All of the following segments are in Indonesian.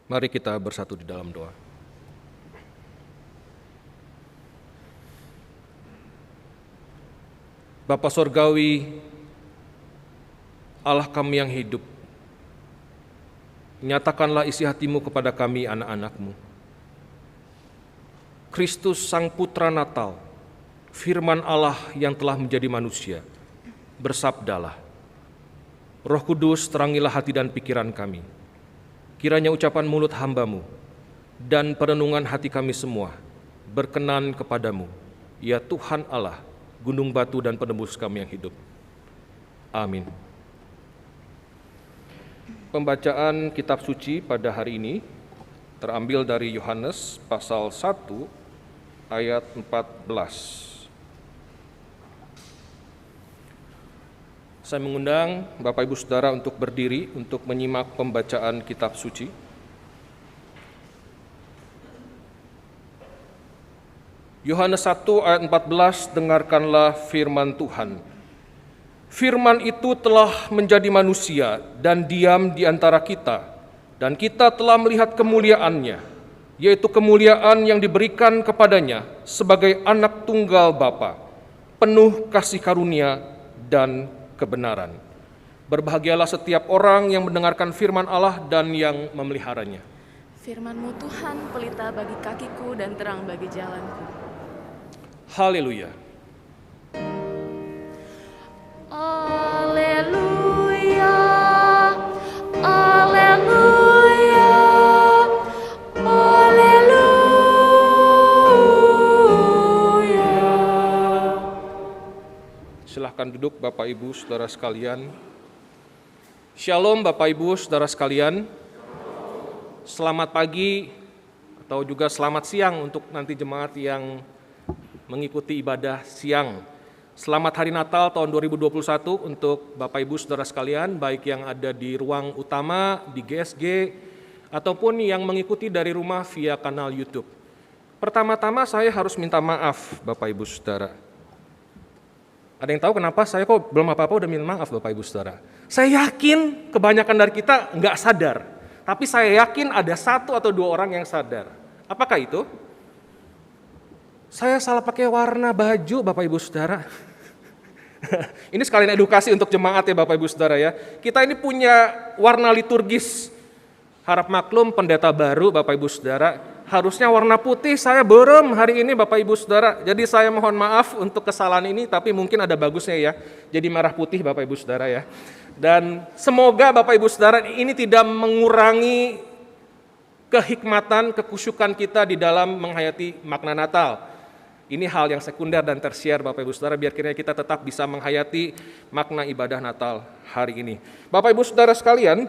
Mari kita bersatu di dalam doa. Bapa Sorgawi, Allah kami yang hidup, nyatakanlah isi hatimu kepada kami anak-anakmu. Kristus Sang Putra Natal, firman Allah yang telah menjadi manusia, bersabdalah, Roh Kudus terangilah hati dan pikiran kami. Kiranya ucapan mulut hamba-Mu dan perenungan hati kami semua berkenan kepadamu, ya Tuhan Allah, gunung batu dan penebus kami yang hidup. Amin. Pembacaan kitab suci pada hari ini terambil dari Yohanes pasal 1 ayat 14. Saya mengundang Bapak Ibu Saudara untuk berdiri untuk menyimak pembacaan kitab suci. Yohanes 1 ayat 14, dengarkanlah firman Tuhan. Firman itu telah menjadi manusia dan diam di antara kita, dan kita telah melihat kemuliaannya, yaitu kemuliaan yang diberikan kepadanya sebagai anak tunggal Bapa, penuh kasih karunia dan kebenaran. Berbahagialah setiap orang yang mendengarkan firman Allah dan yang memeliharanya. Firman-Mu Tuhan, pelita bagi kakiku dan terang bagi jalanku. Haleluya. Haleluya, haleluya, haleluya. Silahkan duduk Bapak Ibu Saudara sekalian. Shalom Bapak Ibu Saudara sekalian. Selamat pagi atau juga selamat siang untuk nanti jemaat yang mengikuti ibadah siang. Selamat Hari Natal tahun 2021 untuk Bapak Ibu Saudara sekalian, baik yang ada di ruang utama, di GSG, ataupun yang mengikuti dari rumah via kanal YouTube. Pertama-tama saya harus minta maaf Bapak Ibu Saudara. Ada yang tahu kenapa saya kok belum apa-apa udah minta maaf Bapak Ibu Saudara? Saya yakin kebanyakan dari kita nggak sadar, tapi saya yakin ada satu atau dua orang yang sadar. Apakah itu? Saya salah pakai warna baju Bapak Ibu Saudara. Ini sekalian edukasi untuk jemaat ya Bapak Ibu Saudara ya. Kita ini punya warna liturgis. Harap maklum pendeta baru Bapak Ibu Saudara. Harusnya warna putih, saya berem hari ini Bapak Ibu Saudara. Jadi saya mohon maaf untuk kesalahan ini, tapi mungkin ada bagusnya ya. Jadi merah putih Bapak Ibu Saudara ya. Dan semoga Bapak Ibu Saudara ini tidak mengurangi kehikmatan, kekusyukan kita di dalam menghayati makna Natal. Ini hal yang sekunder dan tersier Bapak Ibu Saudara, biar kiranya kita tetap bisa menghayati makna ibadah Natal hari ini. Bapak Ibu Saudara sekalian,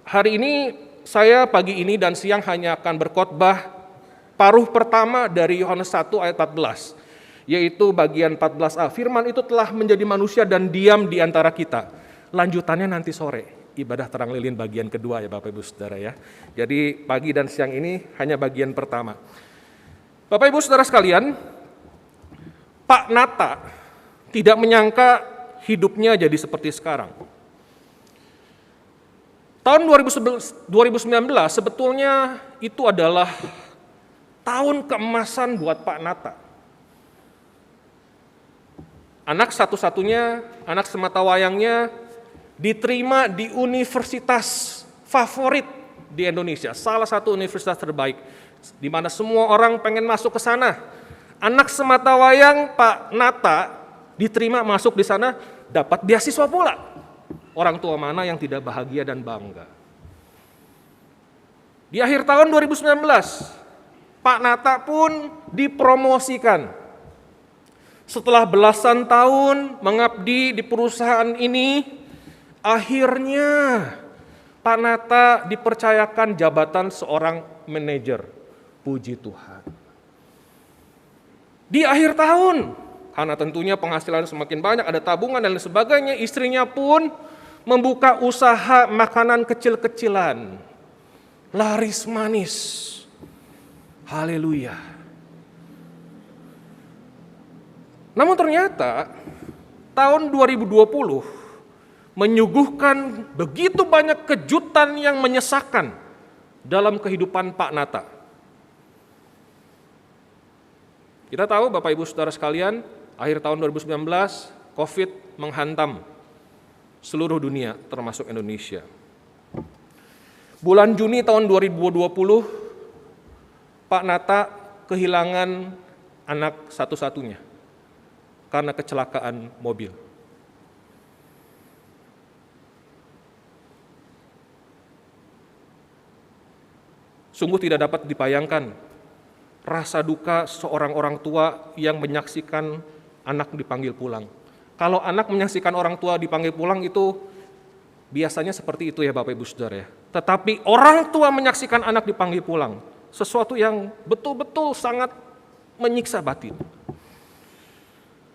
hari ini saya pagi ini dan siang hanya akan berkhotbah paruh pertama dari Yohanes 1 ayat 14, yaitu bagian 14a. Firman itu telah menjadi manusia dan diam di antara kita. Lanjutannya nanti sore, ibadah terang lilin bagian kedua ya Bapak Ibu Saudara ya. Jadi pagi dan siang ini hanya bagian pertama. Bapak Ibu Saudara sekalian, Pak Nata tidak menyangka hidupnya jadi seperti sekarang. Tahun 2019 sebetulnya itu adalah tahun keemasan buat Pak Nata. Anak satu-satunya, anak sematawayangnya diterima di universitas favorit di Indonesia, salah satu universitas terbaik, di mana semua orang pengen masuk ke sana. Anak sematawayang Pak Nata diterima masuk di sana, dapat beasiswa pula. Orang tua mana yang tidak bahagia dan bangga? Di akhir tahun 2019, Pak Nata pun dipromosikan. Setelah belasan tahun mengabdi di perusahaan ini, akhirnya Pak Nata dipercayakan jabatan seorang manajer. Puji Tuhan. Di akhir tahun, karena tentunya penghasilan semakin banyak, ada tabungan dan lain sebagainya, istrinya pun membuka usaha makanan kecil-kecilan. Laris manis. Haleluya. Namun ternyata tahun 2020 menyuguhkan begitu banyak kejutan yang menyesakan dalam kehidupan Pak Nata. Kita tahu Bapak Ibu Saudara sekalian, akhir tahun 2019 COVID menghantam seluruh dunia termasuk Indonesia. Bulan Juni tahun 2020 Pak Nata kehilangan anak satu-satunya karena kecelakaan mobil. Sungguh tidak dapat dibayangkan rasa duka seorang orang tua yang menyaksikan anak dipanggil pulang. Kalau anak menyaksikan orang tua dipanggil pulang itu biasanya seperti itu ya Bapak Ibu Saudara ya. Tetapi orang tua menyaksikan anak dipanggil pulang, sesuatu yang betul-betul sangat menyiksa batin.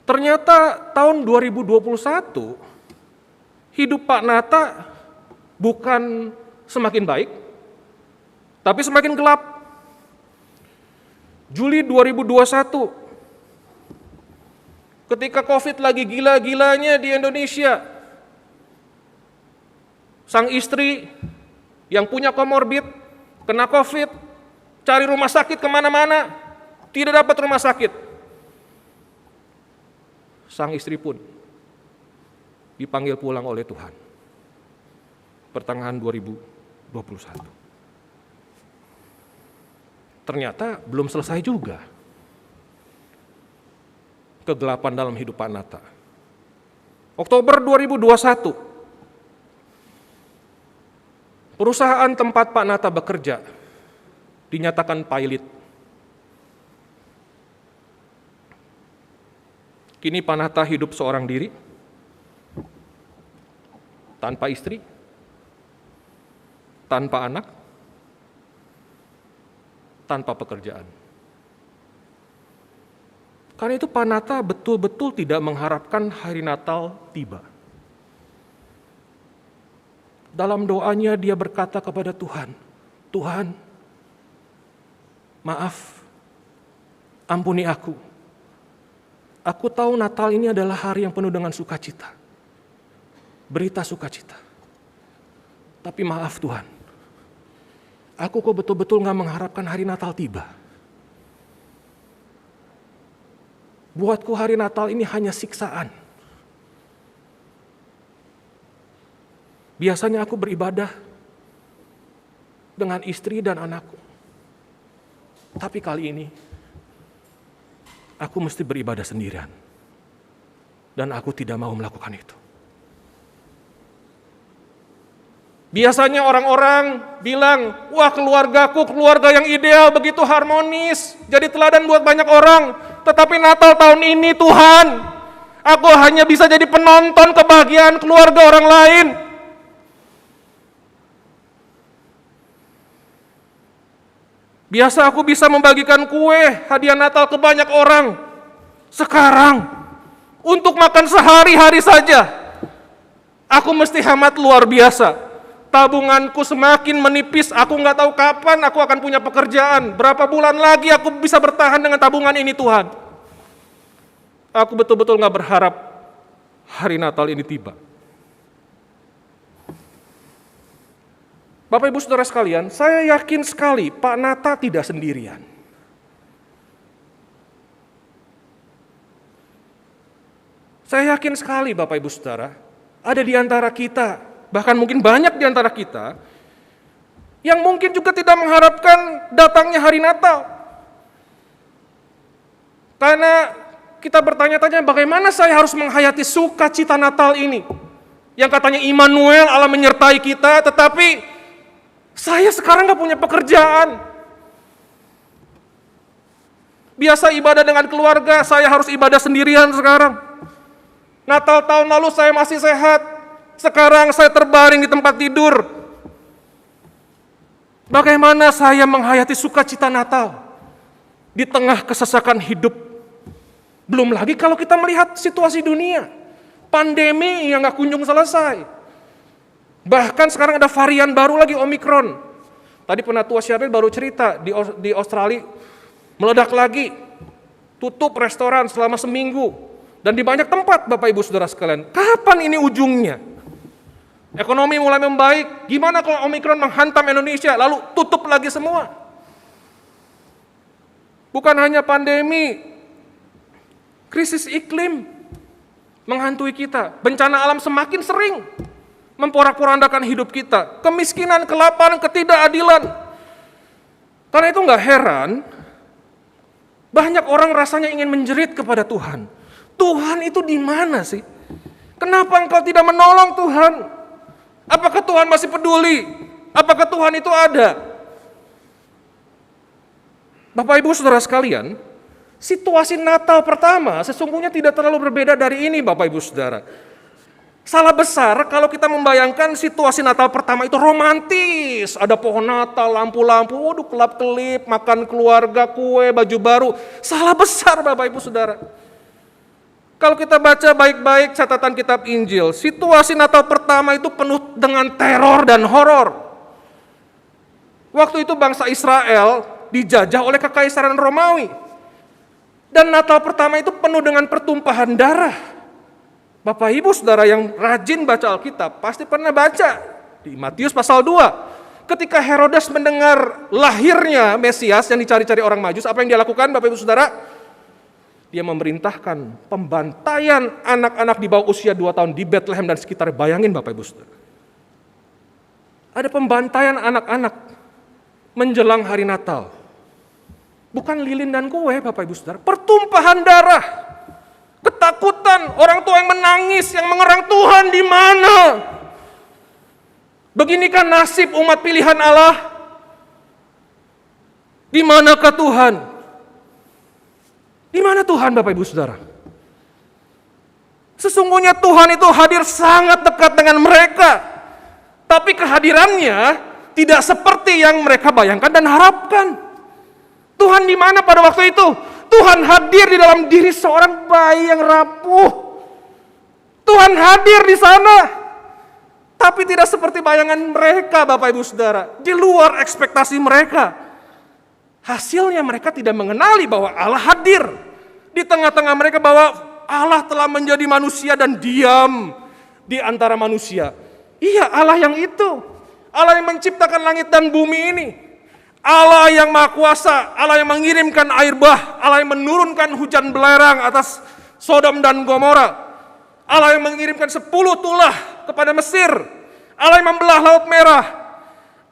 Ternyata tahun 2021 hidup Pak Nata bukan semakin baik, tapi semakin gelap. Juli 2021, ketika COVID lagi gila-gilanya di Indonesia, sang istri yang punya komorbid, kena COVID, cari rumah sakit kemana-mana, tidak dapat rumah sakit. Sang istri pun dipanggil pulang oleh Tuhan, pertengahan 2021. Ternyata belum selesai juga kegelapan dalam hidup Pak Nata. Oktober 2021, perusahaan tempat Pak Nata bekerja dinyatakan pailit. Kini Pak Nata hidup seorang diri, tanpa istri, tanpa anak, tanpa pekerjaan. Karena itu Pak Nata betul-betul tidak mengharapkan hari Natal tiba. Dalam doanya dia berkata kepada Tuhan, Tuhan, maaf, ampuni aku. Aku tahu Natal ini adalah hari yang penuh dengan sukacita, berita sukacita. Tapi maaf Tuhan, aku kok betul-betul gak mengharapkan hari Natal tiba. Buatku hari Natal ini hanya siksaan. Biasanya aku beribadah dengan istri dan anakku. Tapi kali ini, aku mesti beribadah sendirian. Dan aku tidak mau melakukan itu. Biasanya orang-orang bilang, wah keluargaku keluarga yang ideal, begitu harmonis, jadi teladan buat banyak orang. Tetapi Natal tahun ini Tuhan, aku hanya bisa jadi penonton kebahagiaan keluarga orang lain. Biasa aku bisa membagikan kue, hadiah Natal ke banyak orang. Sekarang, untuk makan sehari-hari saja, aku mesti hemat luar biasa. Tabunganku semakin menipis, aku nggak tahu kapan aku akan punya pekerjaan. Berapa bulan lagi aku bisa bertahan dengan tabungan ini Tuhan. Aku betul-betul nggak berharap hari Natal ini tiba. Bapak Ibu Saudara sekalian, saya yakin sekali Pak Nata tidak sendirian. Saya yakin sekali Bapak Ibu Saudara, ada di antara kita, bahkan mungkin banyak di antara kita, yang mungkin juga tidak mengharapkan datangnya hari Natal. Karena kita bertanya-tanya bagaimana saya harus menghayati sukacita Natal ini. Yang katanya Immanuel, Allah menyertai kita, tetapi saya sekarang gak punya pekerjaan. Biasa ibadah dengan keluarga, saya harus ibadah sendirian sekarang. Natal tahun lalu saya masih sehat, sekarang saya terbaring di tempat tidur. Bagaimana saya menghayati sukacita Natal di tengah kesesakan hidup? Belum lagi kalau kita melihat situasi dunia, pandemi yang gak kunjung selesai. Bahkan sekarang ada varian baru lagi, Omikron. Tadi Penatua Syaril baru cerita, di Australia meledak lagi, tutup restoran selama seminggu. Dan di banyak tempat Bapak Ibu Saudara sekalian, kapan ini ujungnya? Ekonomi mulai membaik. Gimana kalau Omikron menghantam Indonesia, lalu tutup lagi semua? Bukan hanya pandemi, krisis iklim menghantui kita. Bencana alam semakin sering memporak-porandakan hidup kita. Kemiskinan, kelaparan, ketidakadilan. Karena itu nggak heran, banyak orang rasanya ingin menjerit kepada Tuhan. Tuhan itu di mana sih? Kenapa Engkau tidak menolong Tuhan? Apakah Tuhan masih peduli? Apakah Tuhan itu ada? Bapak Ibu Saudara sekalian, situasi Natal pertama sesungguhnya tidak terlalu berbeda dari ini Bapak Ibu Saudara. Salah besar kalau kita membayangkan situasi Natal pertama itu romantis. Ada pohon Natal, lampu-lampu, waduh kelap-kelip, makan keluarga, kue, baju baru. Salah besar Bapak Ibu Saudara. Kalau kita baca baik-baik catatan kitab Injil, situasi Natal pertama itu penuh dengan teror dan horor. Waktu itu bangsa Israel dijajah oleh kekaisaran Romawi. Dan Natal pertama itu penuh dengan pertumpahan darah. Bapak Ibu Saudara yang rajin baca Alkitab pasti pernah baca di Matius pasal 2. Ketika Herodes mendengar lahirnya Mesias yang dicari-cari orang Majus, apa yang dia lakukan Bapak Ibu Saudara? Dia memerintahkan pembantaian anak-anak di bawah usia 2 tahun di Bethlehem dan sekitar. Bayangin Bapak Ibu Saudara. Ada pembantaian anak-anak menjelang hari Natal. Bukan lilin dan kue Bapak Ibu Saudara. Pertumpahan darah. Ketakutan, orang tua yang menangis, yang mengerang, Tuhan di mana? Beginikah nasib umat pilihan Allah? Di manakah Tuhan? Di mana Tuhan Bapak Ibu Saudara? Sesungguhnya Tuhan itu hadir sangat dekat dengan mereka. Tapi kehadirannya tidak seperti yang mereka bayangkan dan harapkan. Tuhan di mana pada waktu itu? Tuhan hadir di dalam diri seorang bayi yang rapuh. Tuhan hadir di sana. Tapi tidak seperti bayangan mereka Bapak Ibu Saudara. Di luar ekspektasi mereka. Hasilnya mereka tidak mengenali bahwa Allah hadir di tengah-tengah mereka, bahwa Allah telah menjadi manusia dan diam di antara manusia. Iya, Allah yang itu. Allah yang menciptakan langit dan bumi ini. Allah yang Maha Kuasa, Allah yang mengirimkan air bah, Allah yang menurunkan hujan belerang atas Sodom dan Gomora. Allah yang mengirimkan 10 tulah kepada Mesir. Allah yang membelah Laut Merah.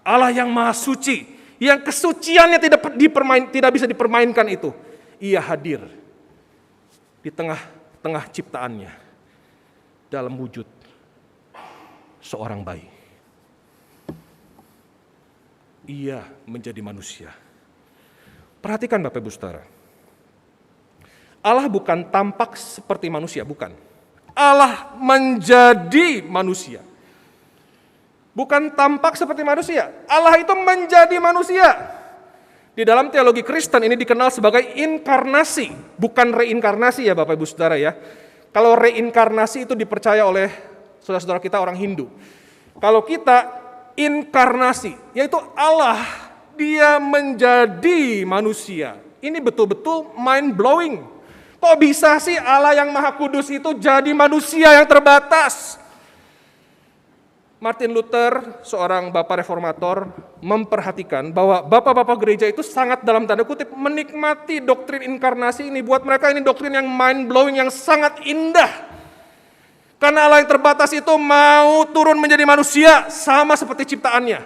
Allah yang Maha Suci, yang kesuciannya tidak bisa dipermainkan itu. Ia hadir di tengah-tengah ciptaannya dalam wujud seorang bayi. Ia menjadi manusia. Perhatikan Bapak Ibu Saudara. Allah bukan tampak seperti manusia, bukan. Allah menjadi manusia. Bukan tampak seperti manusia. Allah itu menjadi manusia. Di dalam teologi Kristen ini dikenal sebagai inkarnasi, bukan reinkarnasi ya Bapak Ibu Saudara ya. Kalau reinkarnasi itu dipercaya oleh saudara-saudara kita orang Hindu. Kalau kita inkarnasi, yaitu Allah, dia menjadi manusia. Ini betul-betul mind blowing. Kok bisa sih Allah yang Maha Kudus itu jadi manusia yang terbatas? Martin Luther, seorang bapak reformator, memperhatikan bahwa bapak-bapak gereja itu sangat dalam tanda kutip menikmati doktrin inkarnasi ini. Buat mereka ini doktrin yang mind blowing, yang sangat indah. Karena Allah yang terbatas itu mau turun menjadi manusia sama seperti ciptaannya.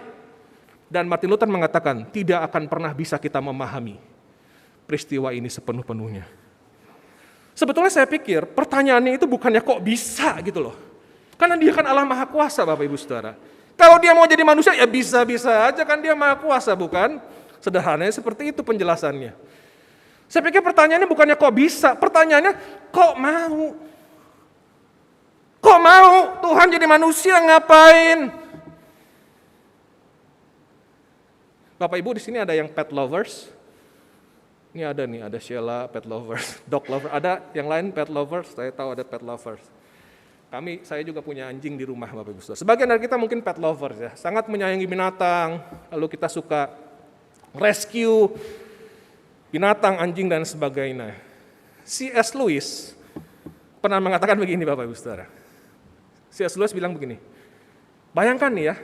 Dan Martin Luther mengatakan tidak akan pernah bisa kita memahami peristiwa ini sepenuh-penuhnya. Sebetulnya saya pikir pertanyaannya itu bukannya kok bisa gitu loh. Karena dia kan Allah Maha Kuasa Bapak Ibu Saudara. Kalau dia mau jadi manusia ya bisa-bisa aja, kan dia Maha Kuasa, bukan? Sederhananya seperti itu penjelasannya. Saya pikir pertanyaannya bukannya kok bisa, pertanyaannya kok mau? Kok mau Tuhan jadi manusia, ngapain? Bapak Ibu di sini ada yang pet lovers. Ini ada nih, ada Sheila pet lovers, dog lover. Ada yang lain pet lovers, saya tahu ada pet lovers. Saya juga punya anjing di rumah Bapak Ibu Saudara. Sebagian dari kita mungkin pet lovers ya, sangat menyayangi binatang, lalu kita suka rescue binatang, anjing dan sebagainya. C.S. Lewis pernah mengatakan begini Bapak Ibu Saudara. C.S. Lewis bilang begini, Bayangkan nih ya,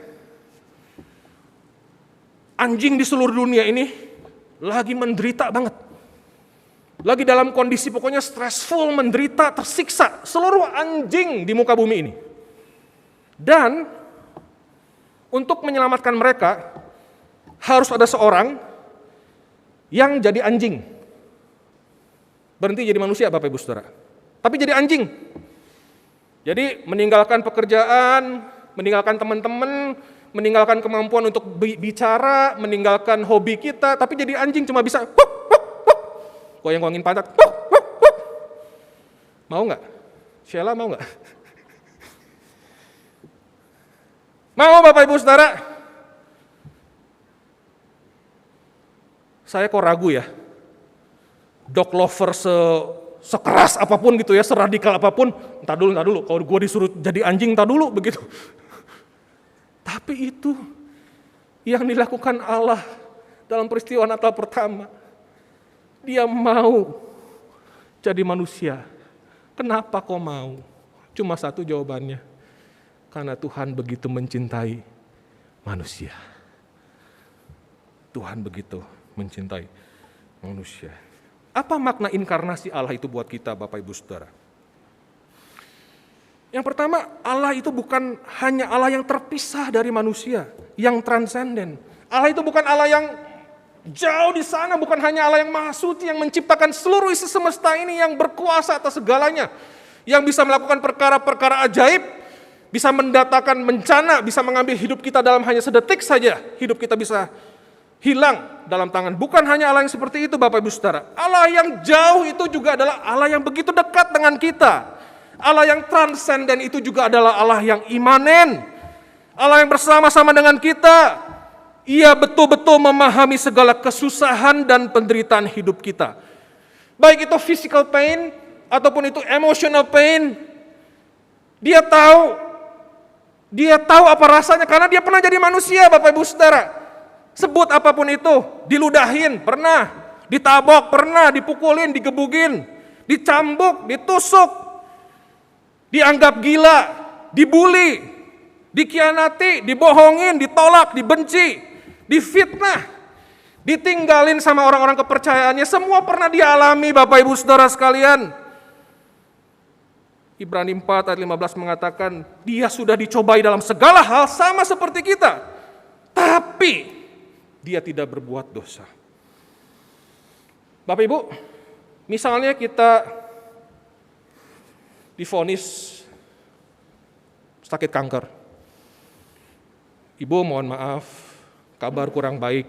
anjing di seluruh dunia ini lagi menderita banget. Lagi dalam kondisi pokoknya stressful, menderita, tersiksa. Seluruh anjing di muka bumi ini. Dan untuk menyelamatkan mereka, harus ada seorang yang jadi anjing. Berhenti jadi manusia Bapak Ibu Saudara. Tapi jadi anjing. Jadi meninggalkan pekerjaan, meninggalkan teman-teman, meninggalkan kemampuan untuk bicara, meninggalkan hobi kita, tapi jadi anjing cuma bisa goyang-goyangin pantat. Mau nggak? Sheila mau nggak? Mau Bapak Ibu Saudara? Saya kok ragu ya. Dog lover sekeras apapun gitu ya, seradikal apapun. Entar dulu. Kalau gue disuruh jadi anjing, entar dulu begitu. Tapi itu yang dilakukan Allah dalam peristiwa Natal pertama. Dia mau jadi manusia. Kenapa kau mau? Cuma satu jawabannya. Karena Tuhan begitu mencintai manusia. Tuhan begitu mencintai manusia. Apa makna inkarnasi Allah itu buat kita Bapak Ibu Saudara? Yang pertama, Allah itu bukan hanya Allah yang terpisah dari manusia, yang transenden. Allah itu bukan Allah yang jauh di sana, bukan hanya Allah yang maha suci, yang menciptakan seluruh isi semesta ini, yang berkuasa atas segalanya, yang bisa melakukan perkara-perkara ajaib, bisa mendatangkan bencana, bisa mengambil hidup kita dalam hanya sedetik saja, hidup kita bisa hilang dalam tangan. Bukan hanya Allah yang seperti itu Bapak Ibu Saudara. Allah yang jauh itu juga adalah Allah yang begitu dekat dengan kita. Allah yang transenden itu juga adalah Allah yang imanen. Allah yang bersama-sama dengan kita. Ia betul-betul memahami segala kesusahan dan penderitaan hidup kita. Baik itu physical pain ataupun itu emotional pain. Dia tahu apa rasanya karena dia pernah jadi manusia Bapak Ibu Saudara. Sebut apapun itu, diludahin, pernah, ditabok, pernah, dipukulin, digebugin, dicambuk, ditusuk, dianggap gila, dibully, dikhianati, dibohongin, ditolak, dibenci, difitnah, ditinggalin sama orang-orang kepercayaannya, semua pernah dialami Bapak Ibu Saudara sekalian. Ibrani 4 ayat 15 mengatakan, dia sudah dicobai dalam segala hal sama seperti kita, tapi dia tidak berbuat dosa. Bapak Ibu, misalnya kita divonis sakit kanker. Ibu mohon maaf, kabar kurang baik.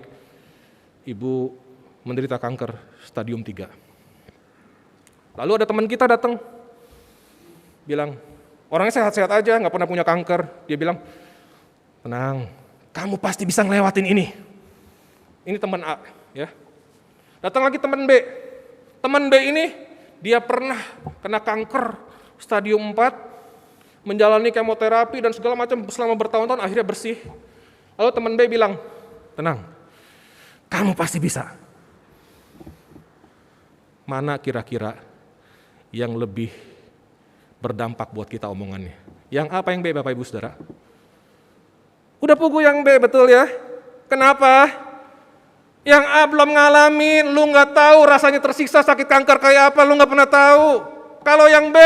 Ibu menderita kanker stadium 3. Lalu ada teman kita datang, bilang, orangnya sehat-sehat aja, nggak pernah punya kanker. Dia bilang, tenang, kamu pasti bisa ngelewatin ini. Ini teman A, ya. Datang lagi teman B. Teman B ini dia pernah kena kanker stadium 4, menjalani kemoterapi dan segala macam selama bertahun-tahun, akhirnya bersih. Lalu teman B bilang, tenang, kamu pasti bisa. Mana kira-kira yang lebih berdampak buat kita omongannya? Yang A apa yang B Bapak Ibu Saudara? Udah pugu yang B, betul ya? Kenapa? Yang A belum ngalamin, lu gak tahu rasanya tersiksa sakit kanker kayak apa, lu gak pernah tahu. Kalau yang B,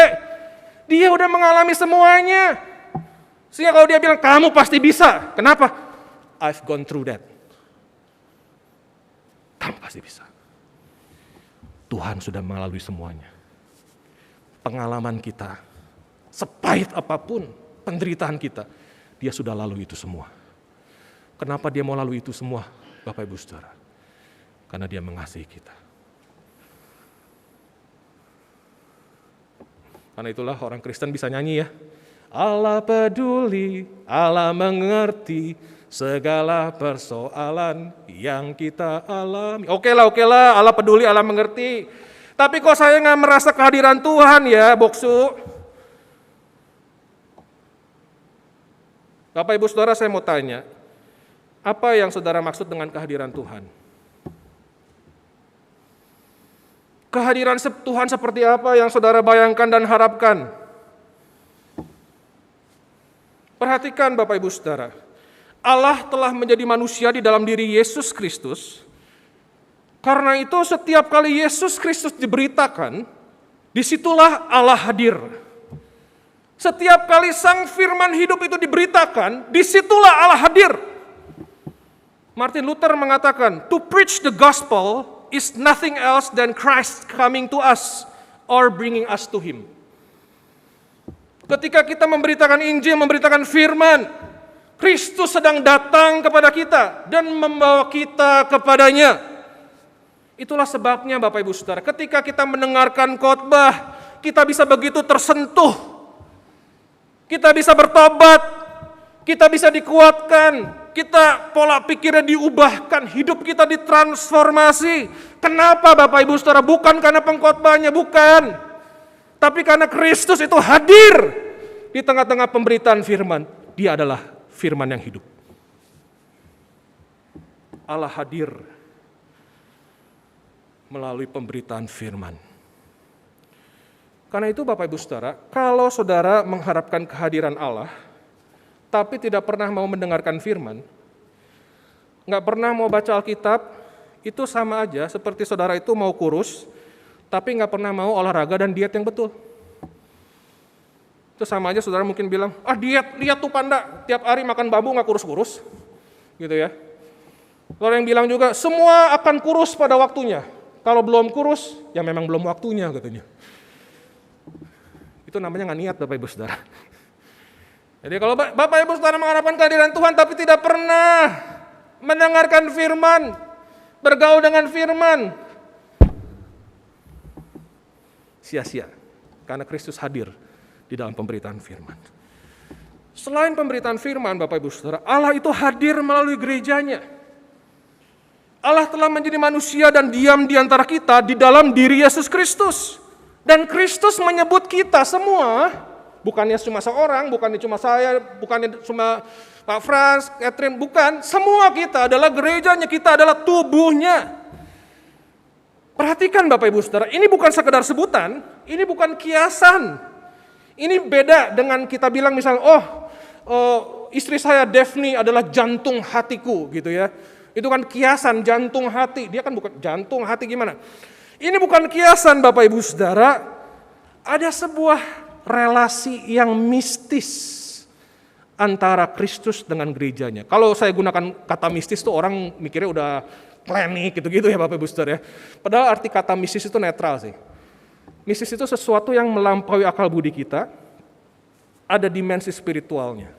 dia udah mengalami semuanya. Sehingga kalau dia bilang, kamu pasti bisa. Kenapa? I've gone through that. Kamu pasti bisa. Tuhan sudah melalui semuanya. Pengalaman kita, sepahit apapun penderitaan kita, dia sudah lalui itu semua. Kenapa dia mau lalui itu semua, Bapak Ibu Saudara? Karena dia mengasihi kita. Karena itulah orang Kristen bisa nyanyi ya. Allah peduli, Allah mengerti segala persoalan yang kita alami. Oke lah, Allah peduli, Allah mengerti. Tapi kok saya nggak merasa kehadiran Tuhan ya, Boksu? Bapak Ibu Saudara, saya mau tanya, apa yang saudara maksud dengan kehadiran Tuhan? Kehadiran Tuhan seperti apa yang saudara bayangkan dan harapkan? Perhatikan Bapak Ibu Saudara, Allah telah menjadi manusia di dalam diri Yesus Kristus. Karena itu setiap kali Yesus Kristus diberitakan, disitulah Allah hadir. Setiap kali Sang Firman hidup itu diberitakan, disitulah Allah hadir. Martin Luther mengatakan, to preach the gospel is nothing else than Christ coming to us or bringing us to Him. Ketika kita memberitakan Injil, memberitakan firman, Kristus sedang datang kepada kita dan membawa kita kepadanya. Itulah sebabnya Bapak Ibu Saudara, ketika kita mendengarkan khotbah, kita bisa begitu tersentuh. Kita bisa bertobat, kita bisa dikuatkan, kita pola pikirnya diubahkan, hidup kita ditransformasi. Kenapa Bapak Ibu Saudara? Bukan karena pengkhotbahnya, bukan. Tapi karena Kristus itu hadir di tengah-tengah pemberitaan firman. Dia adalah firman yang hidup. Allah hadir melalui pemberitaan firman. Karena itu Bapak Ibu Saudara, kalau saudara mengharapkan kehadiran Allah, tapi tidak pernah mau mendengarkan firman, nggak pernah mau baca Alkitab, itu sama aja seperti saudara itu mau kurus, tapi nggak pernah mau olahraga dan diet yang betul. Itu sama aja saudara mungkin bilang, diet, lihat tuh Panda, tiap hari makan babu nggak kurus-kurus, gitu ya. Lalu yang bilang juga, semua akan kurus pada waktunya. Kalau belum kurus, ya memang belum waktunya katanya. Itu namanya nggak niat Bapak Ibu Saudara. Jadi kalau Bapak Ibu Saudara mengharapkan kehadiran Tuhan tapi tidak pernah mendengarkan firman, bergaul dengan firman, sia-sia. Karena Kristus hadir di dalam pemberitaan firman. Selain pemberitaan firman Bapak Ibu Saudara, Allah itu hadir melalui gerejanya. Allah telah menjadi manusia dan diam di antara kita di dalam diri Yesus Kristus. Dan Kristus menyebut kita semua, bukannya cuma seorang, bukannya cuma saya, bukannya cuma Pak Frans, Catherine, bukan. Semua kita adalah gerejanya, kita adalah tubuhnya. Perhatikan Bapak Ibu Saudara, ini bukan sekedar sebutan, ini bukan kiasan. Ini beda dengan kita bilang misalnya, istri saya Daphne adalah jantung hatiku gitu ya. Itu kan kiasan jantung hati, dia kan bukan jantung hati gimana. Ini bukan kiasan Bapak Ibu Saudara, ada sebuah relasi yang mistis antara Kristus dengan gerejanya. Kalau saya gunakan kata mistis tuh orang mikirnya udah klinik gitu-gitu ya Bapak Ibu Saudara ya. Padahal arti kata mistis itu netral sih. Mistis itu sesuatu yang melampaui akal budi kita, ada dimensi spiritualnya.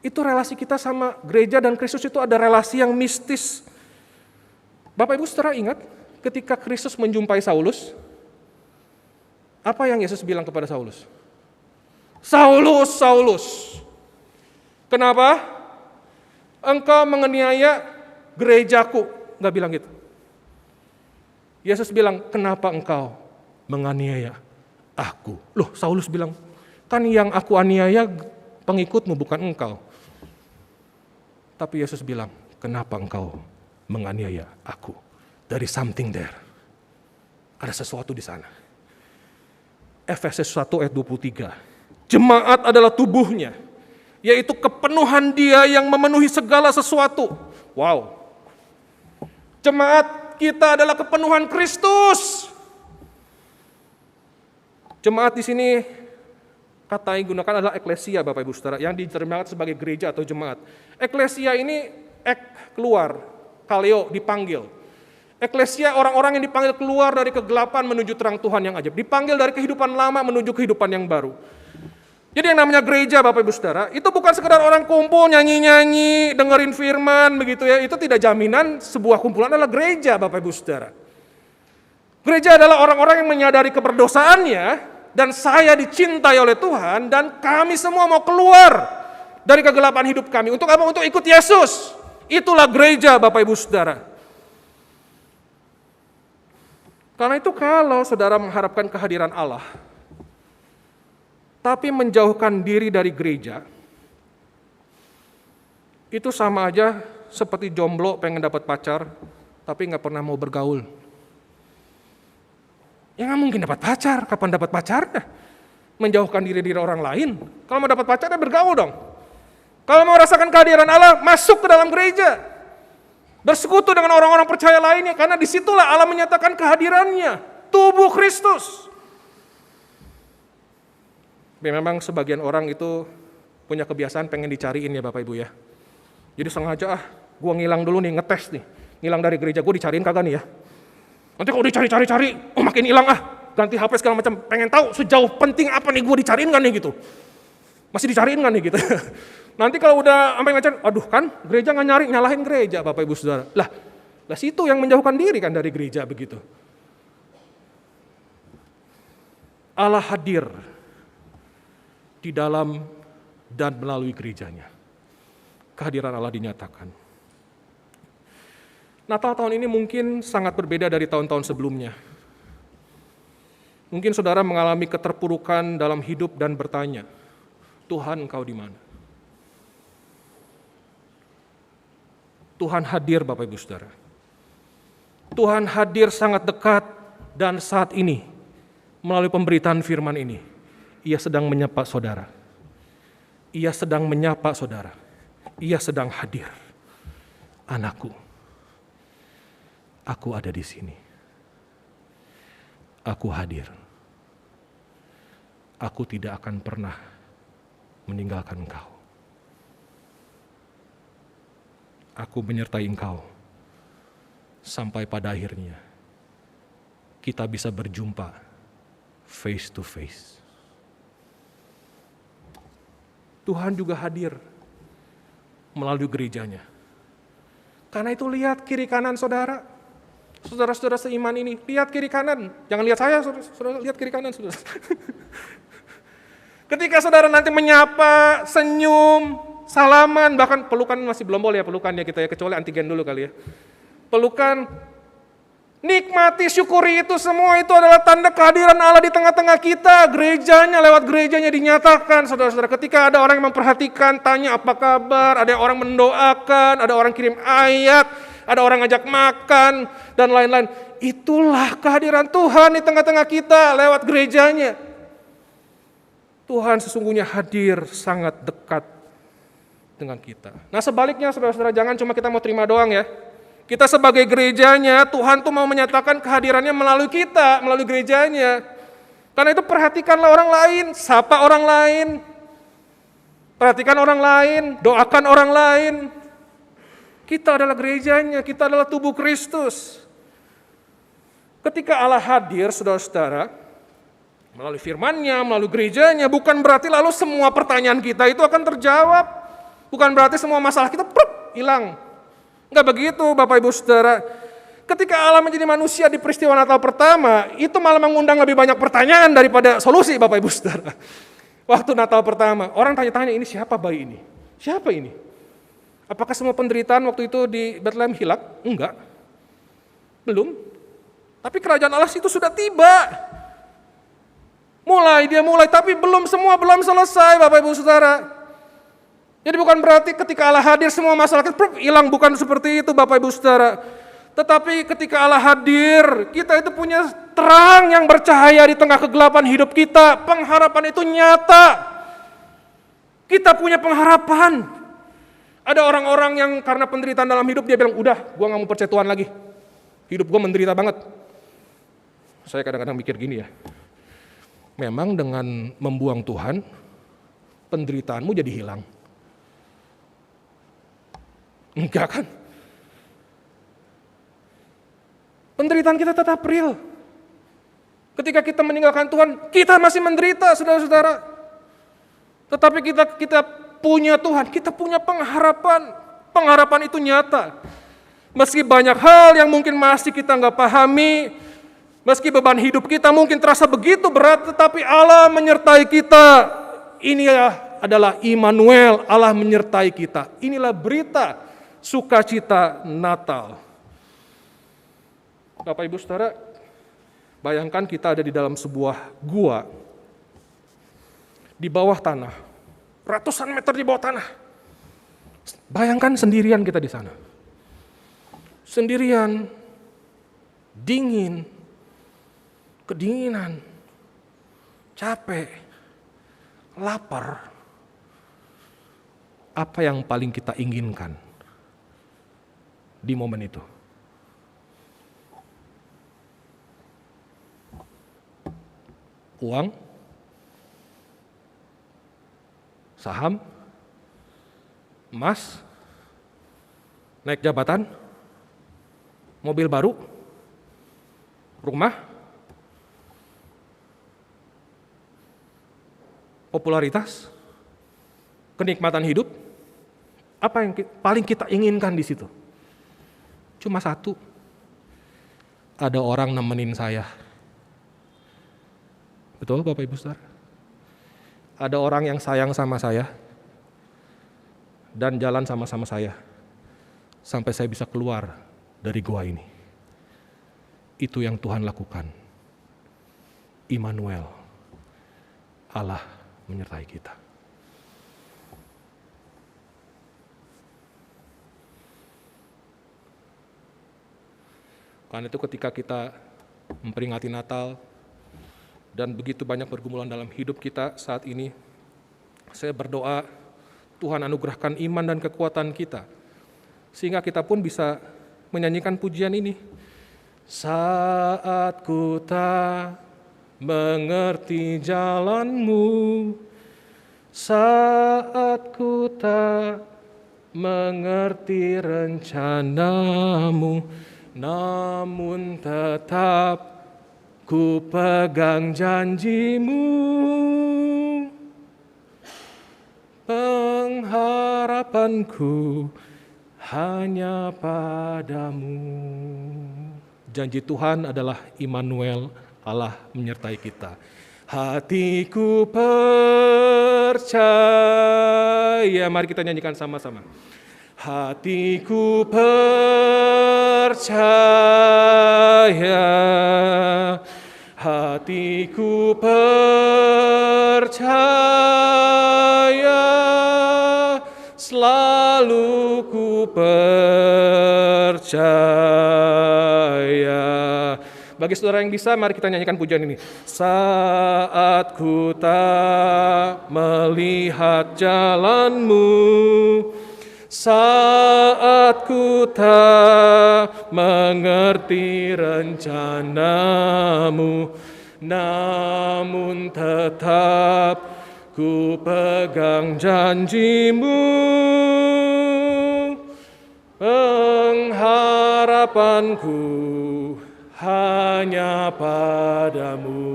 Itu relasi kita sama gereja dan Kristus itu ada relasi yang mistis. Bapak Ibu Saudara ingat? Ketika Kristus menjumpai Saulus, apa yang Yesus bilang kepada Saulus? Saulus, Saulus, kenapa engkau menganiaya gerejaku? Enggak bilang gitu. Yesus bilang, kenapa engkau menganiaya aku? Loh, Saulus bilang, kan yang aku aniaya pengikutmu bukan engkau. Tapi Yesus bilang, kenapa engkau menganiaya aku? Dari something there. Ada sesuatu di sana. Efesus 1 ayat 23. Jemaat adalah tubuhnya, yaitu kepenuhan dia yang memenuhi segala sesuatu. Wow. Jemaat kita adalah kepenuhan Kristus. Jemaat di sini kata yang digunakan adalah eklesia Bapak Ibu Saudara, yang diterjemahkan sebagai gereja atau jemaat. Eklesia ini keluar, kaleo dipanggil. Eklesia orang-orang yang dipanggil keluar dari kegelapan menuju terang Tuhan yang ajaib. Dipanggil dari kehidupan lama menuju kehidupan yang baru. Jadi yang namanya gereja Bapak Ibu Saudara, itu bukan sekedar orang kumpul nyanyi-nyanyi, dengerin firman begitu ya. Itu tidak jaminan sebuah kumpulan adalah gereja Bapak Ibu Saudara. Gereja adalah orang-orang yang menyadari keberdosaannya dan saya dicintai oleh Tuhan dan kami semua mau keluar dari kegelapan hidup kami. Untuk apa? Untuk ikut Yesus. Itulah gereja Bapak Ibu Saudara. Karena itu kalau saudara mengharapkan kehadiran Allah, tapi menjauhkan diri dari gereja, itu sama aja seperti jomblo pengen dapat pacar, tapi nggak pernah mau bergaul. Ya nggak mungkin dapat pacar, kapan dapat pacarnya? Menjauhkan diri dari orang lain. Kalau mau dapat pacar ya bergaul dong. Kalau mau rasakan kehadiran Allah, masuk ke dalam gereja. Bersekutu dengan orang-orang percaya lainnya, karena disitulah Allah menyatakan kehadirannya. Tubuh Kristus. Memang sebagian orang itu punya kebiasaan pengen dicariin ya Bapak Ibu ya. Jadi sengaja gua ngilang dulu nih, ngetes nih. Ngilang dari gereja, gue dicariin kagak nih ya. Nanti kalau dicari-cari, makin hilang ganti HP segala macam. Pengen tahu sejauh penting apa nih gue dicariin gak nih gitu. Masih dicariin gak nih gitu. Nanti kalau udah sampai ngecek, aduh kan gereja gak nyari, nyalahin gereja Bapak Ibu Saudara. Lah situ yang menjauhkan diri kan dari gereja begitu. Allah hadir di dalam dan melalui gerejanya. Kehadiran Allah dinyatakan. Natal tahun ini mungkin sangat berbeda dari tahun-tahun sebelumnya. Mungkin saudara mengalami keterpurukan dalam hidup dan bertanya, Tuhan engkau di mana? Tuhan hadir Bapak Ibu Saudara. Tuhan hadir sangat dekat dan saat ini melalui pemberitaan firman ini, Ia sedang menyapa saudara. Ia sedang menyapa saudara. Ia sedang hadir. Anakku, aku ada di sini. Aku hadir. Aku tidak akan pernah meninggalkan engkau. Aku menyertai engkau sampai pada akhirnya kita bisa berjumpa face to face. Tuhan juga hadir melalui gerejanya. Karena itu lihat kiri kanan saudara. Saudara-saudara seiman ini, lihat kiri kanan. Jangan lihat saya, saudara lihat kiri kanan saudara. Ketika saudara nanti menyapa, senyum, salaman, bahkan pelukan masih belum boleh ya pelukan ya kita ya, kecuali antigen dulu kali ya. Pelukan, nikmati, syukuri itu semua, itu adalah tanda kehadiran Allah di tengah-tengah kita. Gerejanya, lewat gerejanya dinyatakan, saudara-saudara. Ketika ada orang yang memperhatikan, tanya apa kabar, ada orang mendoakan, ada orang kirim ayat, ada orang ngajak makan, dan lain-lain. Itulah kehadiran Tuhan di tengah-tengah kita lewat gerejanya. Tuhan sesungguhnya hadir sangat dekat dengan kita. Nah sebaliknya saudara-saudara, jangan cuma kita mau terima doang ya. Kita sebagai gerejanya, Tuhan tuh mau menyatakan kehadirannya melalui kita, melalui gerejanya. Karena itu perhatikanlah orang lain, sapa orang lain, perhatikan orang lain, doakan orang lain. Kita adalah gerejanya, kita adalah tubuh Kristus. Ketika Allah hadir, saudara-saudara, melalui firman-Nya, melalui gerejanya, bukan berarti lalu semua pertanyaan kita itu akan terjawab. Bukan berarti semua masalah kita hilang. Enggak begitu Bapak Ibu Saudara. Ketika Allah menjadi manusia di peristiwa Natal pertama, itu malah mengundang lebih banyak pertanyaan daripada solusi Bapak Ibu Saudara. Waktu Natal pertama, orang tanya-tanya, ini siapa bayi ini? Siapa ini? Apakah semua penderitaan waktu itu di Bethlehem hilang? Enggak. Belum. Tapi kerajaan Allah itu sudah tiba. Dia mulai, tapi belum selesai Bapak Ibu Saudara. Jadi bukan berarti ketika Allah hadir semua masalah kita hilang, bukan seperti itu Bapak Ibu Saudara. Tetapi ketika Allah hadir, kita itu punya terang yang bercahaya di tengah kegelapan hidup kita. Pengharapan itu nyata. Kita punya pengharapan. Ada orang-orang yang karena penderitaan dalam hidup dia bilang, udah gue gak mau percaya Tuhan lagi. Hidup gue menderita banget. Saya kadang-kadang mikir gini ya. Memang dengan membuang Tuhan, penderitaanmu jadi hilang. Enggak kan? Penderitaan kita tetap real. Ketika kita meninggalkan Tuhan, kita masih menderita, saudara-saudara. Tetapi kita punya Tuhan, kita punya pengharapan. Pengharapan itu nyata. Meski banyak hal yang mungkin masih kita nggak pahami, meski beban hidup kita mungkin terasa begitu berat, tetapi Allah menyertai kita. Inilah adalah Immanuel, Allah menyertai kita. Inilah berita sukacita Natal. Bapak Ibu Saudara, bayangkan kita ada di dalam sebuah gua di bawah tanah, ratusan meter di bawah tanah. Bayangkan sendirian kita di sana. Sendirian, dingin, kedinginan, capek, lapar. apa yang paling kita inginkan di momen itu? Uang? Saham? Emas? Naik jabatan? Mobil baru? Rumah? Popularitas? Kenikmatan hidup? Apa yang paling kita inginkan di situ? Cuma satu. Ada orang nemenin saya. Betul Bapak Ibu Saudara? Ada orang yang sayang sama saya dan jalan sama-sama saya sampai saya bisa keluar dari gua ini. Itu yang Tuhan lakukan. Immanuel, Allah menyertai kita. Karena itu ketika kita memperingati Natal dan begitu banyak pergumulan dalam hidup kita saat ini, saya berdoa Tuhan anugerahkan iman dan kekuatan kita, sehingga kita pun bisa menyanyikan pujian ini. Saat ku tak mengerti jalanmu, saat ku tak mengerti rencanamu, namun tetap ku pegang janjimu, pengharapanku hanya padamu. Janji Tuhan adalah Immanuel, Allah menyertai kita. Hatiku percaya, mari kita nyanyikan sama-sama. Hatiku percaya, hatiku percaya, selalu ku percaya. Bagi saudara yang bisa, mari kita nyanyikan pujian ini. Saat ku tak melihat jalanmu, saat ku tak mengerti rencanamu, namun tetap ku pegang janjimu, pengharapanku hanya padamu.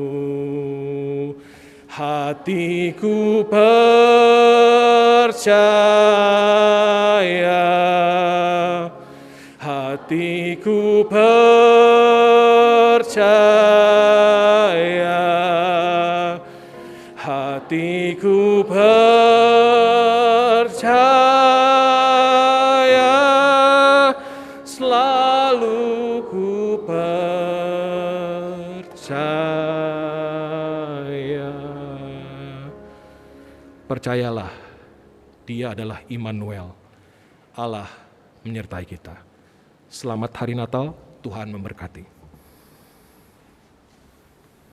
Hatiku percaya, hatiku percaya, hatiku percaya, selalu ku percaya. Percayalah, Dia adalah Immanuel, Allah menyertai kita. Selamat Hari Natal, Tuhan memberkati.